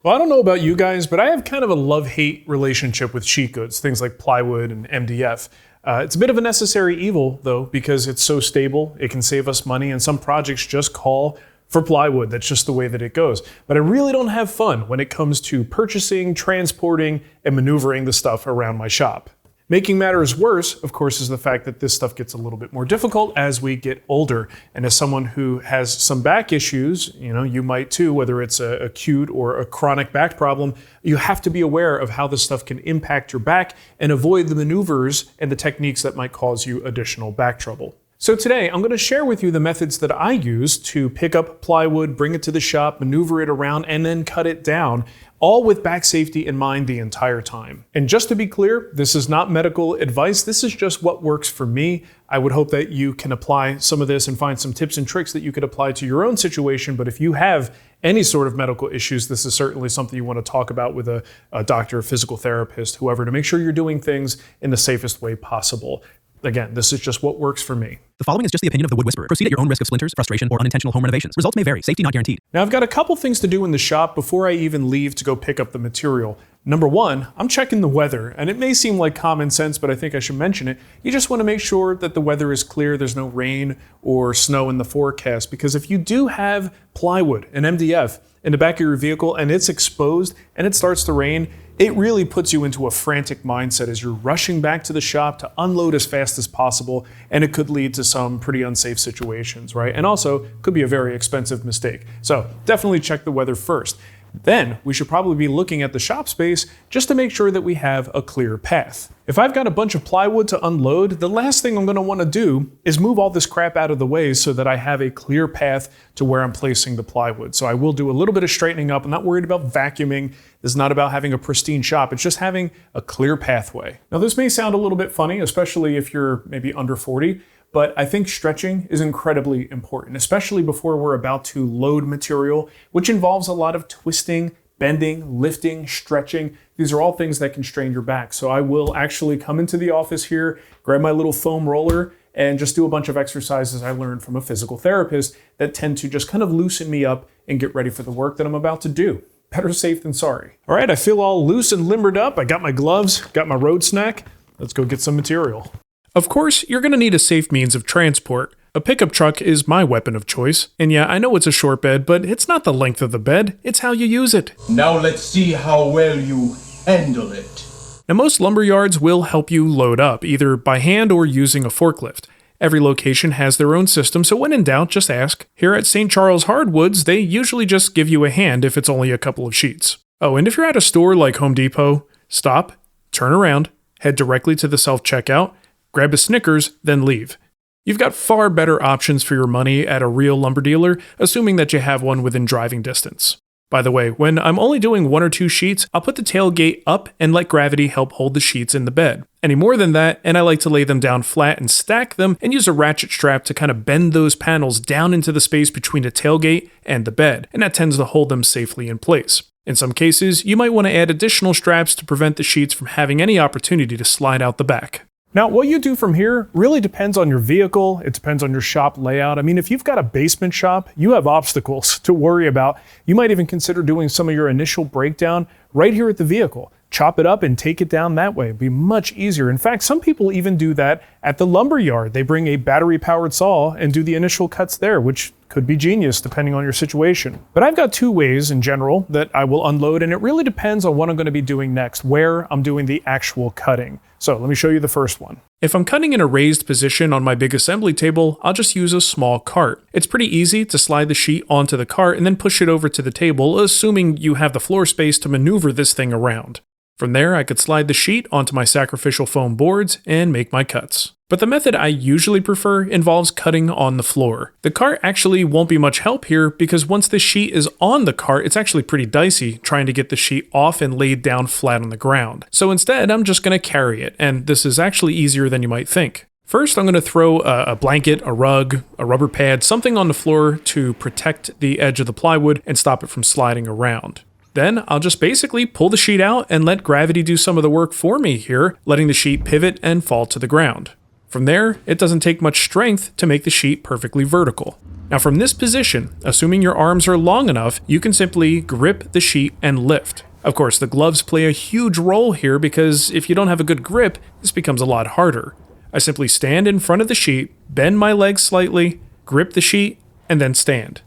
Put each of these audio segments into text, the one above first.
Well, I don't know about you guys, but I have kind of a love-hate relationship with sheet goods, things like plywood and MDF. It's a bit of a necessary evil, though, because it's so stable, it can save us money, and some projects just call for plywood. That's just the way that it goes. But I really don't have fun when it comes to purchasing, transporting, and maneuvering the stuff around my shop. Making matters worse, of course, is the fact that this stuff gets a little bit more difficult as we get older. And as someone who has some back issues, you might too, whether it's a acute or a chronic back problem, you have to be aware of how this stuff can impact your back and avoid the maneuvers and the techniques that might cause you additional back trouble. So today, I'm going to share with you the methods that I use to pick up plywood, bring it to the shop, maneuver it around, and then cut it down, all with back safety in mind the entire time. And just to be clear, this is not medical advice. This is just what works for me. I would hope that you can apply some of this and find some tips and tricks that you could apply to your own situation. But if you have any sort of medical issues, this is certainly something you want to talk about with a doctor, a physical therapist, whoever, to make sure you're doing things in the safest way possible. Again, this is just what works for me. The following is just the opinion of the Wood Whisperer. Proceed at your own risk of splinters, frustration, or unintentional home renovations. Results may vary. Safety not guaranteed. Now, I've got a couple things to do in the shop before I even leave to go pick up the material. Number one, I'm checking the weather, and it may seem like common sense, but I think I should mention it. You just want to make sure that the weather is clear, there's no rain or snow in the forecast, because if you do have plywood and MDF in the back of your vehicle and it's exposed and it starts to rain, it really puts you into a frantic mindset as you're rushing back to the shop to unload as fast as possible, and it could lead to some pretty unsafe situations, right? And also could be a very expensive mistake. So definitely check the weather first. Then we should probably be looking at the shop space just to make sure that we have a clear path. If I've got a bunch of plywood to unload, the last thing I'm going to want to do is move all this crap out of the way so that I have a clear path to where I'm placing the plywood. So I will do a little bit of straightening up. I'm not worried about vacuuming. This is not about having a pristine shop. It's just having a clear pathway. Now, this may sound a little bit funny, especially if you're maybe under 40, but I think stretching is incredibly important, especially before we're about to load material, which involves a lot of twisting, bending, lifting, stretching. These are all things that can strain your back. So I will actually come into the office here, grab my little foam roller, and just do a bunch of exercises I learned from a physical therapist that tend to just kind of loosen me up and get ready for the work that I'm about to do. Better safe than sorry. All right, I feel all loose and limbered up. I got my gloves, got my road snack. Let's go get some material. Of course, you're going to need a safe means of transport. A pickup truck is my weapon of choice. And yeah, I know it's a short bed, but it's not the length of the bed, it's how you use it. Now let's see how well you handle it. Now, most lumber yards will help you load up, either by hand or using a forklift. Every location has their own system, so when in doubt, just ask. Here at St. Charles Hardwoods, they usually just give you a hand if it's only a couple of sheets. Oh, and if you're at a store like Home Depot, stop, turn around, head directly to the self-checkout, grab a Snickers, then leave. You've got far better options for your money at a real lumber dealer, assuming that you have one within driving distance. By the way, when I'm only doing 1 or 2 sheets, I'll put the tailgate up and let gravity help hold the sheets in the bed. Any more than that, and I like to lay them down flat and stack them and use a ratchet strap to kind of bend those panels down into the space between the tailgate and the bed, and that tends to hold them safely in place. In some cases, you might want to add additional straps to prevent the sheets from having any opportunity to slide out the back. Now, what you do from here really depends on your vehicle. It depends on your shop layout. I mean, if you've got a basement shop, you have obstacles to worry about. You might even consider doing some of your initial breakdown right here at the vehicle. Chop it up and take it down that way. It'd be much easier. In fact, some people even do that at the lumber yard. They bring a battery-powered saw and do the initial cuts there, which could be genius depending on your situation. But I've got 2 ways in general that I will unload, and it really depends on what I'm going to be doing next, where I'm doing the actual cutting. So let me show you the first one. If I'm cutting in a raised position on my big assembly table, I'll just use a small cart. It's pretty easy to slide the sheet onto the cart and then push it over to the table, assuming you have the floor space to maneuver this thing around. From there, I could slide the sheet onto my sacrificial foam boards and make my cuts. But the method I usually prefer involves cutting on the floor. The cart actually won't be much help here because once the sheet is on the cart, it's actually pretty dicey trying to get the sheet off and laid down flat on the ground. So instead, I'm just going to carry it, and this is actually easier than you might think. First, I'm going to throw a blanket, a rug, a rubber pad, something on the floor to protect the edge of the plywood and stop it from sliding around. Then I'll just basically pull the sheet out and let gravity do some of the work for me here, letting the sheet pivot and fall to the ground. From there, it doesn't take much strength to make the sheet perfectly vertical. Now from this position, assuming your arms are long enough, you can simply grip the sheet and lift. Of course, the gloves play a huge role here because if you don't have a good grip, this becomes a lot harder. I simply stand in front of the sheet, bend my legs slightly, grip the sheet, and then stand.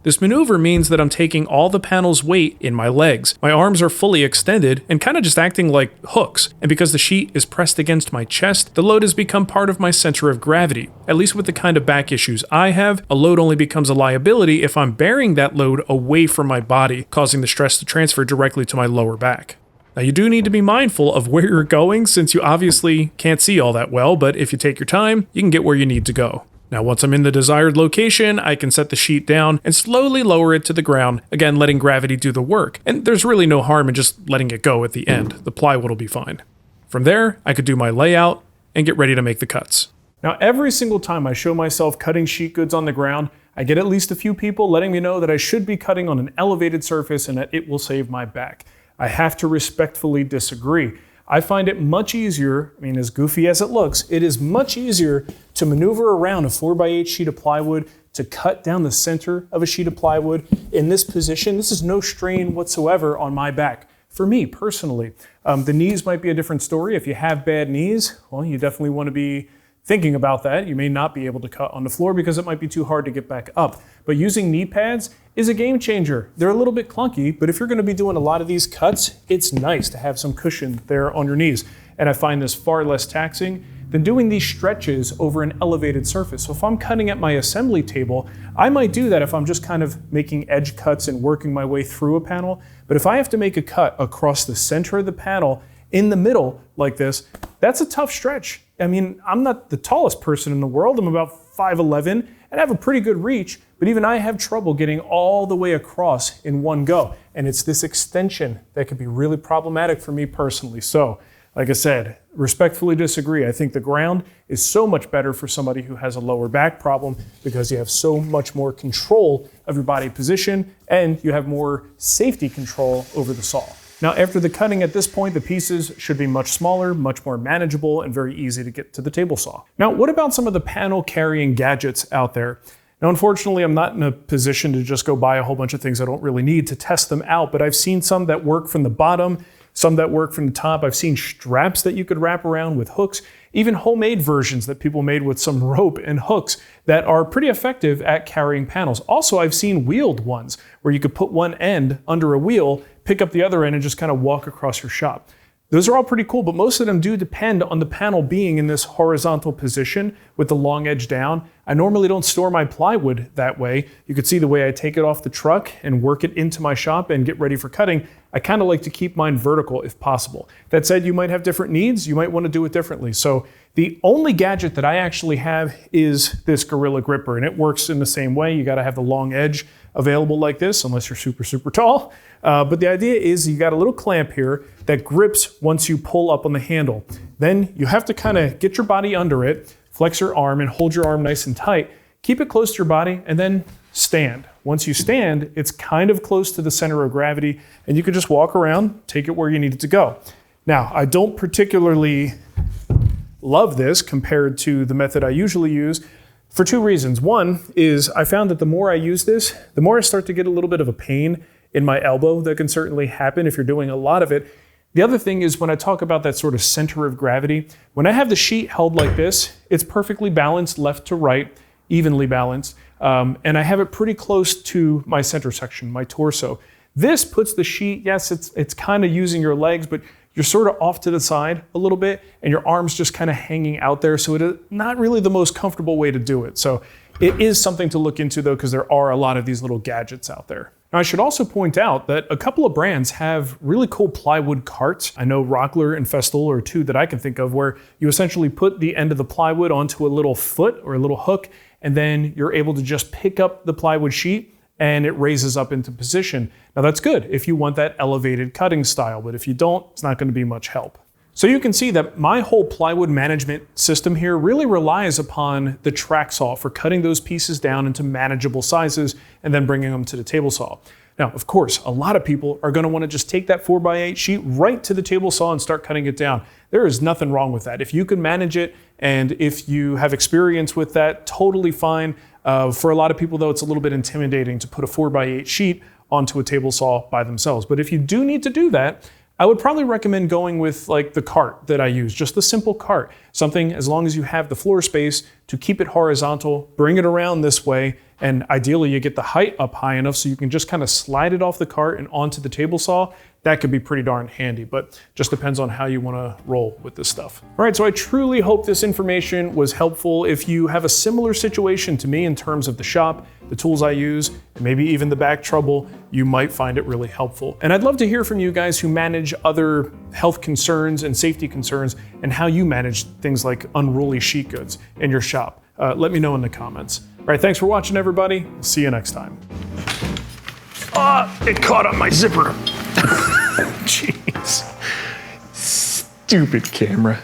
This maneuver means that I'm taking all the panel's weight in my legs. My arms are fully extended and kind of just acting like hooks, and because the sheet is pressed against my chest, the load has become part of my center of gravity. At least with the kind of back issues I have, a load only becomes a liability if I'm bearing that load away from my body, causing the stress to transfer directly to my lower back. Now you do need to be mindful of where you're going since you obviously can't see all that well, but if you take your time, you can get where you need to go. Now once I'm in the desired location, I can set the sheet down and slowly lower it to the ground, again letting gravity do the work, and there's really no harm in just letting it go at the end. The plywood will be fine. From there, I could do my layout and get ready to make the cuts. Now every single time I show myself cutting sheet goods on the ground, I get at least a few people letting me know that I should be cutting on an elevated surface and that it will save my back. I have to respectfully disagree. I find it much easier, as goofy as it looks, it is much easier to maneuver around a 4x8 sheet of plywood, to cut down the center of a sheet of plywood. In this position, this is no strain whatsoever on my back. For me, personally, the knees might be a different story. If you have bad knees, well, you definitely want to be thinking about that. You may not be able to cut on the floor because it might be too hard to get back up. But using knee pads is a game changer. They're a little bit clunky, but if you're going to be doing a lot of these cuts, it's nice to have some cushion there on your knees. And I find this far less taxing than doing these stretches over an elevated surface. So if I'm cutting at my assembly table, I might do that if I'm just kind of making edge cuts and working my way through a panel. But if I have to make a cut across the center of the panel in the middle like this, that's a tough stretch. I'm not the tallest person in the world. I'm about 5'11", and I have a pretty good reach, but even I have trouble getting all the way across in one go. And it's this extension that can be really problematic for me personally. So, like I said, respectfully disagree. I think the ground is so much better for somebody who has a lower back problem because you have so much more control of your body position and you have more safety control over the saw. Now, after the cutting at this point, the pieces should be much smaller, much more manageable, and very easy to get to the table saw. Now, what about some of the panel carrying gadgets out there? Now, unfortunately, I'm not in a position to just go buy a whole bunch of things I don't really need to test them out, but I've seen some that work from the bottom, some that work from the top. I've seen straps that you could wrap around with hooks, even homemade versions that people made with some rope and hooks that are pretty effective at carrying panels. Also, I've seen wheeled ones where you could put one end under a wheel, pick up the other end, and just kind of walk across your shop. Those are all pretty cool, but most of them do depend on the panel being in this horizontal position with the long edge down. I normally don't store my plywood that way. You could see the way I take it off the truck and work it into my shop and get ready for cutting. I kind of like to keep mine vertical if possible. That said, you might have different needs. You might want to do it differently. So the only gadget that I actually have is this Gorilla Gripper, and it works in the same way. You got to have the long edge available like this, unless you're super, super tall. But the idea is you got a little clamp here that grips once you pull up on the handle. Then you have to kind of get your body under it, flex your arm and hold your arm nice and tight, keep it close to your body, and then stand. Once you stand, it's kind of close to the center of gravity, and you can just walk around, take it where you need it to go. Now, I don't particularly love this compared to the method I usually use for two reasons. One is I found that the more I use this, the more I start to get a little bit of a pain in my elbow. That can certainly happen if you're doing a lot of it. The other thing is when I talk about that sort of center of gravity, when I have the sheet held like this, it's perfectly balanced left to right, evenly balanced, and I have it pretty close to my center section, my torso. This puts the sheet, yes, it's kind of using your legs, but you're sort of off to the side a little bit, and your arm's just kind of hanging out there, so it is not really the most comfortable way to do it. So it is something to look into, though, because there are a lot of these little gadgets out there. Now, I should also point out that a couple of brands have really cool plywood carts. I know Rockler and Festool are two that I can think of, where you essentially put the end of the plywood onto a little foot or a little hook, and then you're able to just pick up the plywood sheet and it raises up into position. Now that's good if you want that elevated cutting style, but if you don't, it's not going to be much help. So you can see that my whole plywood management system here really relies upon the track saw for cutting those pieces down into manageable sizes and then bringing them to the table saw. Now, of course, a lot of people are going to want to just take that 4x8 sheet right to the table saw and start cutting it down. There is nothing wrong with that. If you can manage it and if you have experience with that, totally fine. For a lot of people, though, it's a little bit intimidating to put a 4x8 sheet onto a table saw by themselves. But if you do need to do that, I would probably recommend going with like the cart that I use, just the simple cart. Something as long as you have the floor space to keep it horizontal, bring it around this way, and ideally you get the height up high enough so you can just kind of slide it off the cart and onto the table saw. That could be pretty darn handy, but just depends on how you want to roll with this stuff. All right, so I truly hope this information was helpful. If you have a similar situation to me in terms of the shop, the tools I use, and maybe even the back trouble, you might find it really helpful. And I'd love to hear from you guys who manage other health concerns and safety concerns and how you manage things like unruly sheet goods in your shop. Let me know in the comments. All right, thanks for watching, everybody. See you next time. It caught on my zipper. Jeez. Stupid camera.